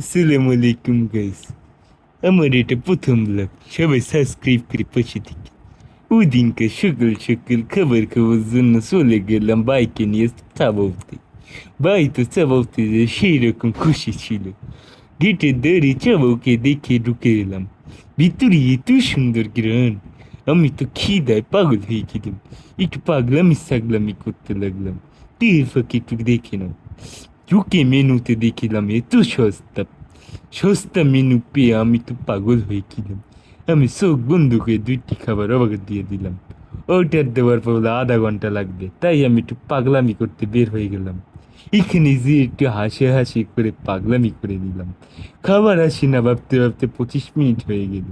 আসসালামু আলাইকুম গাইস। আমার এটা প্রথম ব্লগ, সবাই সাবস্ক্রাইব করে পাশে থেকে। ওই দিনকে সকাল সকাল খাবার খাওয়ার জন্য চলে গেলাম বাইকে নিয়ে চাবাউতে। ভাই তো চাবাউতে যে সেই রকম খুশি ছিল। গেটে দাঁড়িয়ে চাবাউকে দেখে ঢুকে এলাম। ভিতরে এত সুন্দর গ্রান, আমি তো খিদায় পাগল হয়ে গেলাম। একটু পাগলামি সাগলামি করতে লাগলাম। টের ফাঁকে একটু দেখে নাও, ঢুকে মেনুতে দেখলাম এত সস্তা। সস্তা মেনু পেয়ে আমি তো পাগল হয়ে গেলাম। আমি চোখ বন্ধ করে দুইটি খাবার অবাক দিয়ে দিলাম। অর্ডার দেওয়ার পর বলে আধা ঘন্টা লাগবে, তাই আমি একটু পাগলামি করতে বের হয়ে গেলাম। এখানে যে একটু হাসি হাসি করে পাগলামি করে দিলাম। খাবার আসি না ভাবতে ভাবতে 25 মিনিট হয়ে গেল।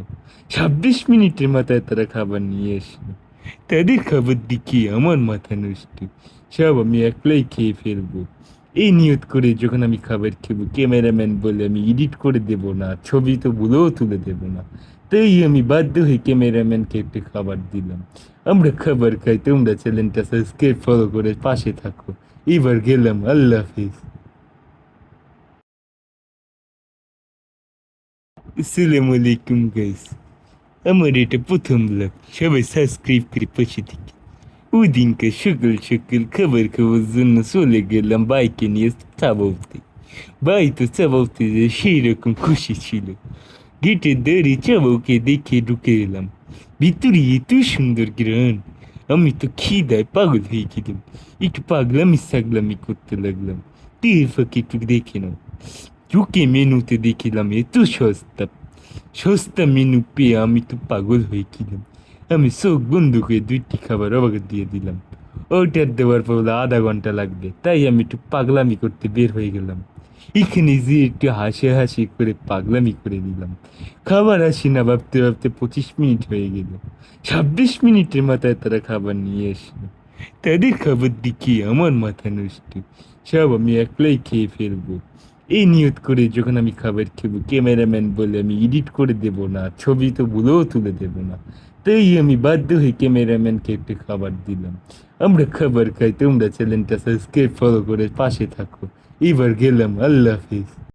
26 মিনিটের মাথায় তারা খাবার নিয়ে আসলো। তাদের খাবার দেখি আমার মাথা নষ্ট। সব আমি একলাই খেয়ে ফেলবো। এই নিয়ত করে যখন আমি খাবার খেব, ক্যামেরাম্যান বলে আমি এডিট করে দেব না, ছবি তো ভুলেও তুলে দেব না। তাই আমি বাধ্য হয়ে ক্যামেরাম্যানকে একটু খাবার দিলাম। আমরা খাবার খাই, তোমরা চ্যানেলটা সাবস্ক্রাইব ফলো করে পাশে থাকো। এবার গেলাম, আল্লাহ হাফিজ। আসসালামু আলাইকুম গাইস। আমার এটা প্রথম ব্লগ, সবাই সাবস্ক্রাইব করে পাশে থেকে। ওই দিনকে সকাল সকাল খাবার খাওয়ার জন্য চলে গেলাম বাইকে নিয়ে চাবাউতে। ভাই তো চাবাউতে যে সেই রকম খুশি ছিল। গেটে দাঁড়িয়ে চাবাউকে দেখে ঢুকে এলাম। ভিতরে এত সুন্দর গ্রান, আমি তো খিদায় পাগল হয়ে গেলাম। একটু পাগলামি সাগলামি করতে লাগলাম। টের ফাঁকে একটু দেখে নাও, ঢুকে মেনুতে দেখলাম এত সস্তা। সস্তা মেনু পেয়ে আমি তো পাগল হয়ে গেলাম। আমি চোখ বন্ধ করে দুইটি খাবার অবাক দিয়ে দিলাম। অর্ডার দেওয়ার পর বলে আধা ঘন্টা লাগবে, তাই আমি একটু পাগলামি করতে বের হয়ে গেলাম। এখানে যে একটু হাসি হাসি করে পাগলামি করে দিলাম। খাবার আসি না ভাবতে ভাবতে 25 মিনিট হয়ে গেল। 26 মিনিটের মাথায় তারা খাবার নিয়ে আসলো। তাদের খাবার দেখি আমার মাথা নষ্ট। সব আমি একলাই খেয়ে ফেলবো। এই নিয়ত করে যখন আমি খাবার খেব, ক্যামেরাম্যান বলে আমি এডিট করে দেব না, ছবি তো ভুলেও তুলে দেব না। তাই আমি বাধ্য হয়ে ক্যামেরাম্যানকে একটু খাবার দিলাম। আমরা খাবার খাই, তোমরা চ্যানেলটা সাবস্ক্রাইব ফলো করে পাশে থাকো। এবার গেলাম, আল্লাহ হাফিজ।